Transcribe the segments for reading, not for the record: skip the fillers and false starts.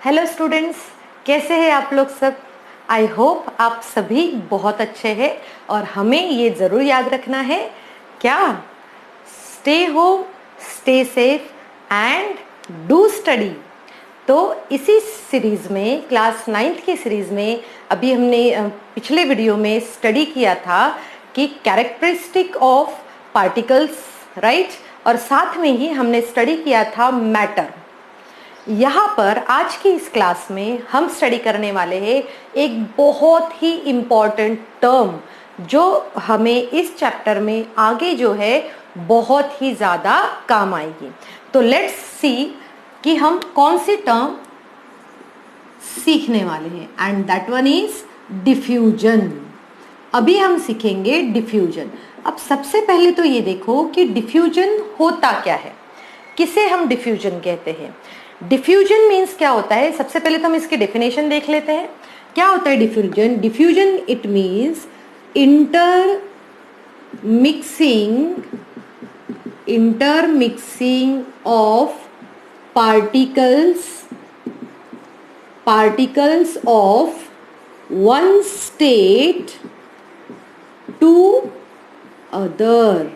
Hello students, कैसे हैं आप लोग सब। आई होप आप सभी बहुत अच्छे हैं और हमें ये ज़रूर याद रखना है क्या, stay home, stay safe and do study. तो इसी सीरीज़ में, क्लास 9th की सीरीज़ में अभी हमने पिछले वीडियो में स्टडी किया था कि कैरेक्टरिस्टिक ऑफ पार्टिकल्स, राइट, और साथ में ही हमने स्टडी किया था मैटर। यहाँ पर आज की इस क्लास में हम स्टडी करने वाले हैं एक बहुत ही इम्पॉर्टेंट टर्म जो हमें इस चैप्टर में आगे जो है बहुत ही ज़्यादा काम आएगी। तो लेट्स सी कि हम कौन सी टर्म सीखने वाले हैं, and that one is diffusion. अभी हम सीखेंगे डिफ्यूजन। अब सबसे पहले तो ये देखो कि डिफ्यूजन होता क्या है, किसे हम डिफ्यूजन कहते हैं। डिफ्यूजन मीन्स क्या होता है, सबसे पहले तो हम इसकी डेफिनेशन देख लेते हैं। क्या होता है diffusion? Diffusion it means intermixing of particles of one state to other,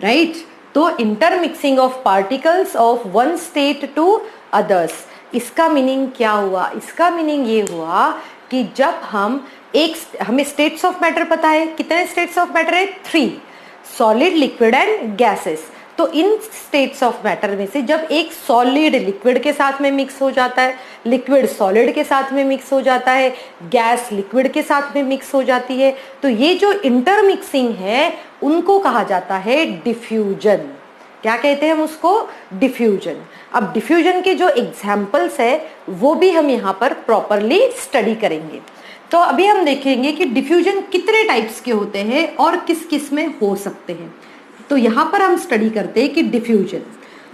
right? तो intermixing of particles of one state to others, इसका मीनिंग क्या हुआ? इसका मीनिंग ये हुआ कि जब हमें स्टेट्स ऑफ मैटर पता है, कितने स्टेट्स ऑफ मैटर है? 3, सॉलिड, लिक्विड एंड गैसेस। तो इन स्टेट्स ऑफ मैटर में से जब एक सॉलिड लिक्विड के साथ में मिक्स हो जाता है, लिक्विड सॉलिड के साथ में मिक्स हो जाता है, गैस लिक्विड के साथ में मिक्स हो जाती है, तो ये जो इंटरमिक्सिंग है उनको कहा जाता है डिफ्यूजन। क्या कहते हैं हम उसको? डिफ्यूजन। अब डिफ्यूजन के जो एग्जाम्पल्स है वो भी हम यहाँ पर प्रॉपरली स्टडी करेंगे। तो अभी हम देखेंगे कि डिफ्यूजन कितने टाइप्स के होते हैं और किस किस में हो सकते हैं। तो यहाँ पर हम स्टडी करते हैं कि डिफ्यूजन।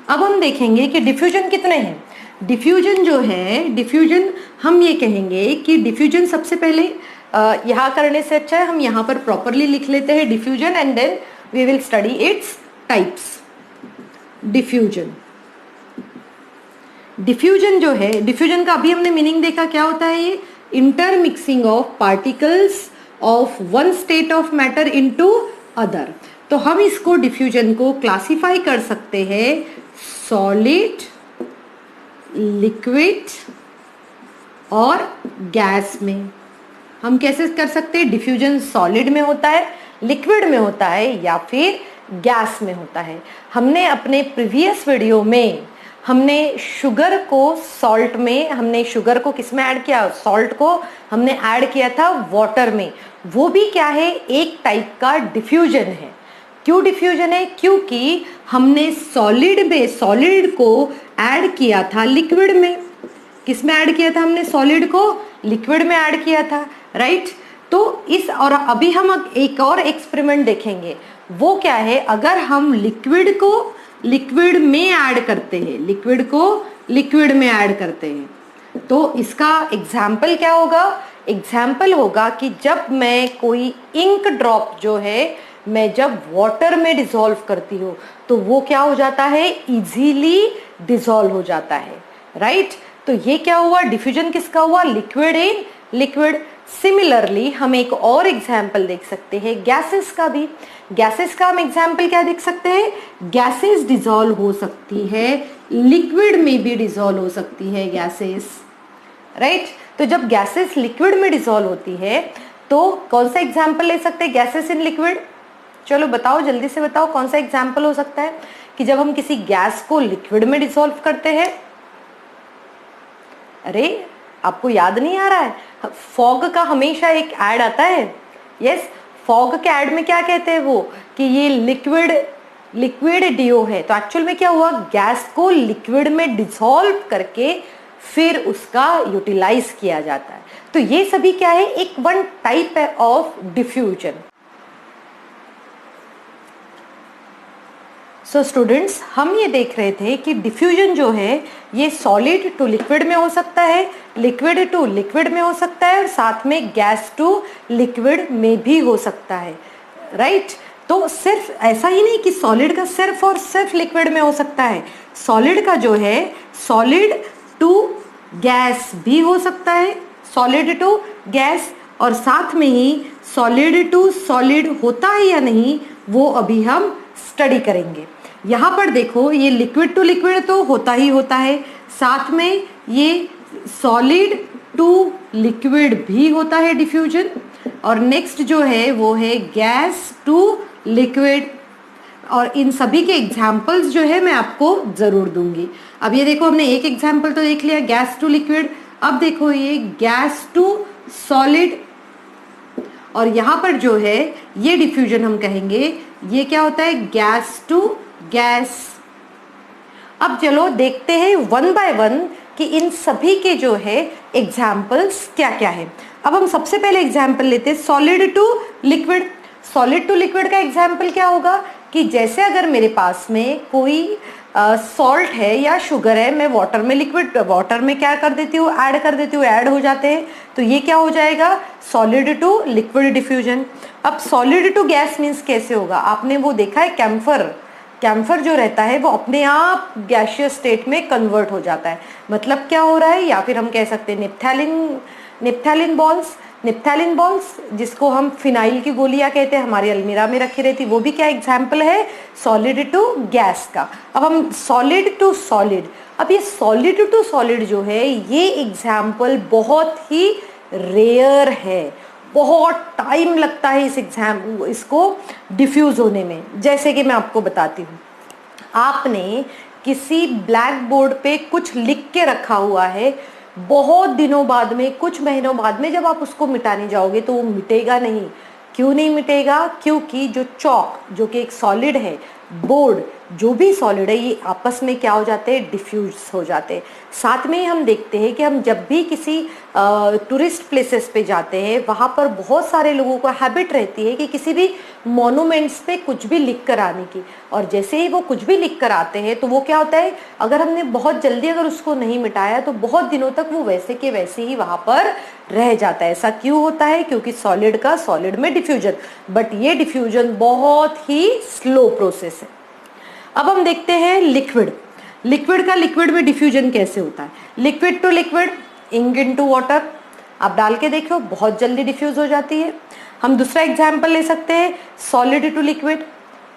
अब हम देखेंगे कि डिफ्यूजन कितने हैं। डिफ्यूजन जो है, डिफ्यूजन हम ये कहेंगे कि डिफ्यूजन सबसे पहले यहाँ करने से अच्छा है हम यहाँ पर प्रॉपरली लिख लेते हैं diffusion, and then we will study its types. Diffusion, diffusion जो है, डिफ्यूजन का अभी हमने मीनिंग देखा। क्या होता है ये? Intermixing of particles of one state of matter into other. तो हम इसको डिफ्यूजन को क्लासिफाई कर सकते हैं सॉलिड, लिक्विड और गैस में। हम कैसे कर सकते हैं? डिफ्यूजन सॉलिड में होता है, लिक्विड में होता है या फिर गैस में होता है। हमने अपने प्रीवियस वीडियो में हमने शुगर को सॉल्ट में, हमने शुगर को किस में ऐड किया? सॉल्ट को हमने ऐड किया था वाटर में। वो भी क्या है? एक टाइप का डिफ्यूजन है। क्यों डिफ्यूजन है? क्योंकि हमने सॉलिड को ऐड किया था लिक्विड में। किस में ऐड किया था? हमने सॉलिड को लिक्विड में ऐड किया था, राइट? तो इस, और अभी हम एक और एक्सपेरिमेंट देखेंगे। वो क्या है? अगर हम लिक्विड को लिक्विड में ऐड करते हैं, लिक्विड को लिक्विड में ऐड करते हैं, तो इसका एग्जाम्पल क्या होगा? एग्जाम्पल होगा कि जब मैं कोई इंक ड्रॉप जो है मैं जब वाटर में डिसॉल्व करती हूँ तो वो क्या हो जाता है? इजीली डिसॉल्व हो जाता है, राइट? तो ये क्या हुआ? डिफ्यूजन किसका हुआ? Liquid in liquid. सिमिलरली हम एक और एग्जाम्पल देख सकते हैं गैसेस का भी। गैसेस का हम एग्जाम्पल क्या देख सकते हैं? गैसेस डिसॉल्व हो सकती है, लिक्विड में भी डिसॉल्व हो सकती है गैसेस, राइट? तो जब गैसेस लिक्विड में डिसॉल्व होती है तो कौन सा एग्जाम्पल ले सकते हैं गैसेस इन लिक्विड? चलो बताओ, जल्दी से बताओ कौन सा एग्जाम्पल हो सकता है कि जब हम किसी गैस को लिक्विड में डिसॉल्व करते हैं। अरे आपको याद नहीं आ रहा है? फॉग का हमेशा एक ऐड आता है। यस, फॉग के ऐड में क्या कहते हैं वो कि ये लिक्विड डिओ है। तो एक्चुअल में क्या हुआ? गैस को लिक्विड में डिसॉल्व करके फिर उसका यूटिलाइज किया जाता है। तो ये सभी क्या है? एक वन टाइप है ऑफ डिफ्यूजन। सो स्टूडेंट्स, हम ये देख रहे थे कि डिफ्यूजन जो है ये सॉलिड टू लिक्विड में हो सकता है, लिक्विड टू लिक्विड में हो सकता है और साथ में गैस टू लिक्विड में भी हो सकता है, राइट? तो सिर्फ ऐसा ही नहीं कि सॉलिड का सिर्फ और सिर्फ लिक्विड में हो सकता है। सॉलिड का जो है, सॉलिड टू गैस भी हो सकता है, सॉलिड टू गैस, और साथ में ही सॉलिड टू सॉलिड होता है या नहीं वो अभी हम स्टडी करेंगे। यहाँ पर देखो ये लिक्विड टू लिक्विड तो होता ही होता है, साथ में ये सॉलिड टू लिक्विड भी होता है डिफ्यूजन, और नेक्स्ट जो है वो है गैस टू लिक्विड, और इन सभी के एग्जाम्पल्स जो है मैं आपको जरूर दूंगी। अब ये देखो हमने एक एग्जाम्पल तो देख लिया गैस टू लिक्विड, अब देखो ये गैस टू सॉलिड, और यहाँ पर जो है ये डिफ्यूजन हम कहेंगे ये क्या होता है गैस टू गैस। अब चलो देखते हैं वन बाय वन कि इन सभी के जो है एग्जाम्पल्स क्या क्या है। अब हम सबसे पहले एग्जाम्पल लेते हैं solid to liquid. Solid to liquid का एग्जाम्पल क्या होगा कि जैसे अगर मेरे पास में कोई सॉल्ट है या शुगर है, मैं वाटर में लिक्विड वाटर में क्या कर देती हूँ ऐड कर देती हूँ, ऐड हो जाते हैं, तो ये क्या हो जाएगा सॉलिड टू लिक्विड डिफ्यूजन। अब सॉलिड टू गैस मीन्स कैसे होगा, आपने वो देखा है कैम्फर, कैम्फर जो रहता है वो अपने आप गैसियस स्टेट में कन्वर्ट हो जाता है, मतलब क्या हो रहा है, या फिर हम कह सकते हैं निप्थैलिन बॉल्स जिसको हम फिनाइल की गोलियां कहते हैं, हमारी अलमीरा में रखी रहती, वो भी क्या एग्जाम्पल है सॉलिड टू गैस का। अब हम सॉलिड टू सॉलिड, अब ये सॉलिड टू सॉलिड जो है ये एग्जाम्पल बहुत ही रेयर है, बहुत टाइम लगता है इसको डिफ्यूज होने में। जैसे कि मैं आपको बताती हूँ, आपने किसी ब्लैक बोर्ड पे कुछ लिख के रखा हुआ है, बहुत दिनों बाद में कुछ महीनों बाद में जब आप उसको मिटाने जाओगे तो वो मिटेगा नहीं। क्यों नहीं मिटेगा, क्योंकि जो चॉक जो कि एक सॉलिड है, बोर्ड जो भी सॉलिड है, ये आपस में क्या हो जाते हैं डिफ्यूज हो जाते हैं। साथ में हम देखते हैं कि हम जब भी किसी टूरिस्ट प्लेसेस पे जाते हैं वहाँ पर बहुत सारे लोगों को हैबिट रहती है कि किसी भी मॉन्यूमेंट्स पे कुछ भी लिख कर आने की, और जैसे ही वो कुछ भी लिख कर आते हैं तो वो क्या होता है अगर हमने बहुत जल्दी अगर उसको नहीं मिटाया तो बहुत दिनों तक वो वैसे के वैसे ही वहाँ पर रह जाता है। ऐसा क्यों होता है, क्योंकि सॉलिड का सॉलिड में डिफ्यूजन, बट ये डिफ्यूजन बहुत ही स्लो प्रोसेस है। अब हम देखते हैं लिक्विड। लिक्विड का लिक्विड में डिफ्यूजन कैसे होता है, liquid to liquid, ink into water, आप डाल के देखो बहुत जल्दी डिफ्यूज हो जाती है। हम दूसरा एग्जाम्पल ले सकते हैं सॉलिड टू लिक्विड,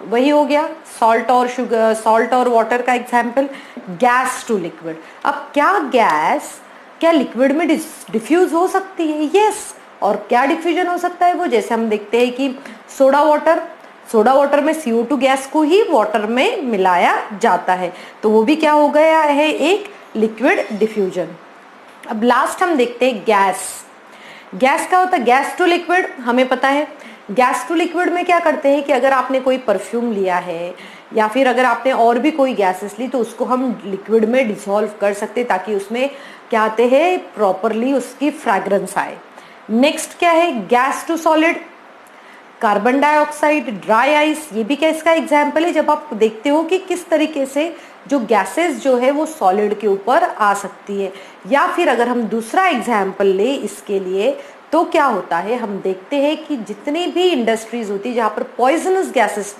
वही हो गया सॉल्ट और शुगर, सॉल्ट और वाटर का एग्जाम्पल। गैस टू लिक्विड, अब क्या गैस क्या लिक्विड में डिफ्यूज हो सकती है, यस, और क्या डिफ्यूजन हो सकता है वो, जैसे हम देखते हैं कि सोडा वाटर में CO2 गैस को ही वाटर में मिलाया जाता है, तो वो भी क्या हो गया है एक लिक्विड डिफ्यूजन। अब लास्ट हम देखते हैं गैस का होता है गैस टू लिक्विड। हमें पता है गैस टू लिक्विड में क्या करते हैं कि अगर आपने कोई परफ्यूम लिया है या फिर अगर आपने और भी कोई गैसेस ली तो उसको हम लिक्विड में डिसॉल्व कर सकते हैं ताकि उसमें क्या आते हैं प्रॉपरली उसकी फ्रैग्रेंस आए। नेक्स्ट क्या है gas to solid, carbon dioxide, dry ice, ये भी क्या इसका एग्जाम्पल है जब आप देखते हो कि किस तरीके से जो गैसेस जो है वो सॉलिड के ऊपर आ सकती है। या फिर अगर हम दूसरा एग्जाम्पल ले इसके लिए तो क्या होता है, हम देखते हैं कि जितनी भी इंडस्ट्रीज होती है जहाँ पर पॉइजनस गैसेस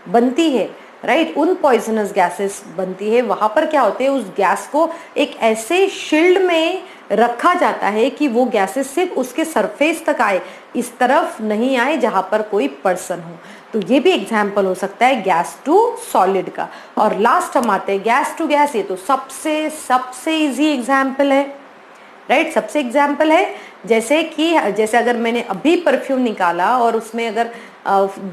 बनती है, राइट, उन पॉइजनस गैसेस बनती है, वहाँ पर क्या होते हैं उस गैस को एक ऐसे शील्ड में रखा जाता है कि वो गैसेस सिर्फ उसके सरफेस तक आए, इस तरफ नहीं आए जहाँ पर कोई पर्सन हो। तो ये भी एग्जाम्पल हो सकता है गैस टू सॉलिड का। और लास्ट हम आते हैं गैस टू गैस, ये तो सबसे इजी एग्जाम्पल है, राइट, सबसे एग्जाम्पल है। जैसे अगर मैंने अभी परफ्यूम निकाला और उसमें अगर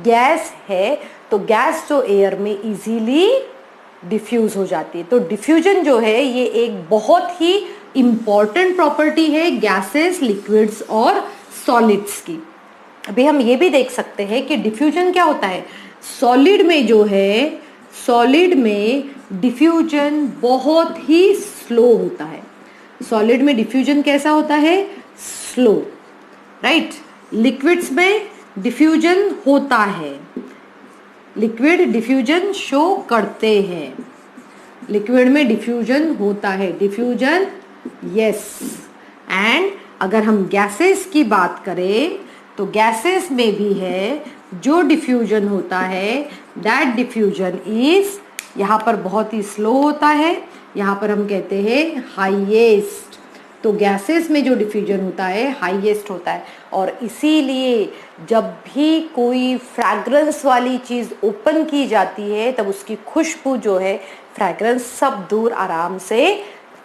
गैस है तो गैस जो एयर में इजीली डिफ्यूज हो जाती है। तो डिफ्यूजन जो है ये एक बहुत ही इम्पॉर्टेंट प्रॉपर्टी है गैसेस, लिक्विड्स और सॉलिड्स की। अभी हम ये भी देख सकते हैं कि डिफ्यूजन क्या होता है, सॉलिड में जो है सॉलिड में डिफ्यूजन बहुत ही स्लो होता है। सॉलिड में डिफ्यूजन कैसा होता है, स्लो, राइट। लिक्विड्स में डिफ्यूजन होता है, लिक्विड डिफ्यूजन शो करते हैं, लिक्विड में डिफ्यूजन होता है, डिफ्यूजन यस। एंड अगर हम गैसेस की बात करें तो गैसेस में भी है जो डिफ्यूजन होता है, दैट डिफ्यूजन इज यहाँ पर बहुत ही स्लो होता है, यहाँ पर हम कहते हैं हाईएस्ट। तो गैसेस में जो डिफ्यूजन होता है हाईएस्ट होता है, और इसीलिए जब भी कोई फ्रैग्रेंस वाली चीज़ ओपन की जाती है तब उसकी खुशबू जो है, फ्रैग्रेंस सब दूर आराम से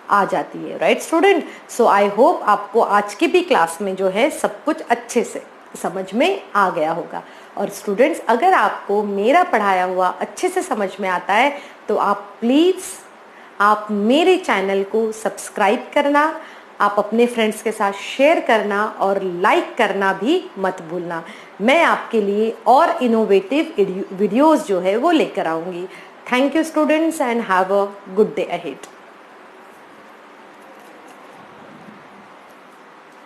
आ जाती है। Right student, so I hope आपको आज की भी क्लास में जो है सब कुछ अच्छे से समझ में आ गया होगा। और स्टूडेंट्स, अगर आपको मेरा पढ़ाया हुआ अच्छे से समझ में आता है तो आप मेरे चैनल को सब्सक्राइब करना, आप अपने फ्रेंड्स के साथ शेयर करना और लाइक करना भी मत भूलना। मैं आपके लिए और इनोवेटिव वीडियोस जो है वो लेकर आऊँगी। Thank you students and have a good day ahead.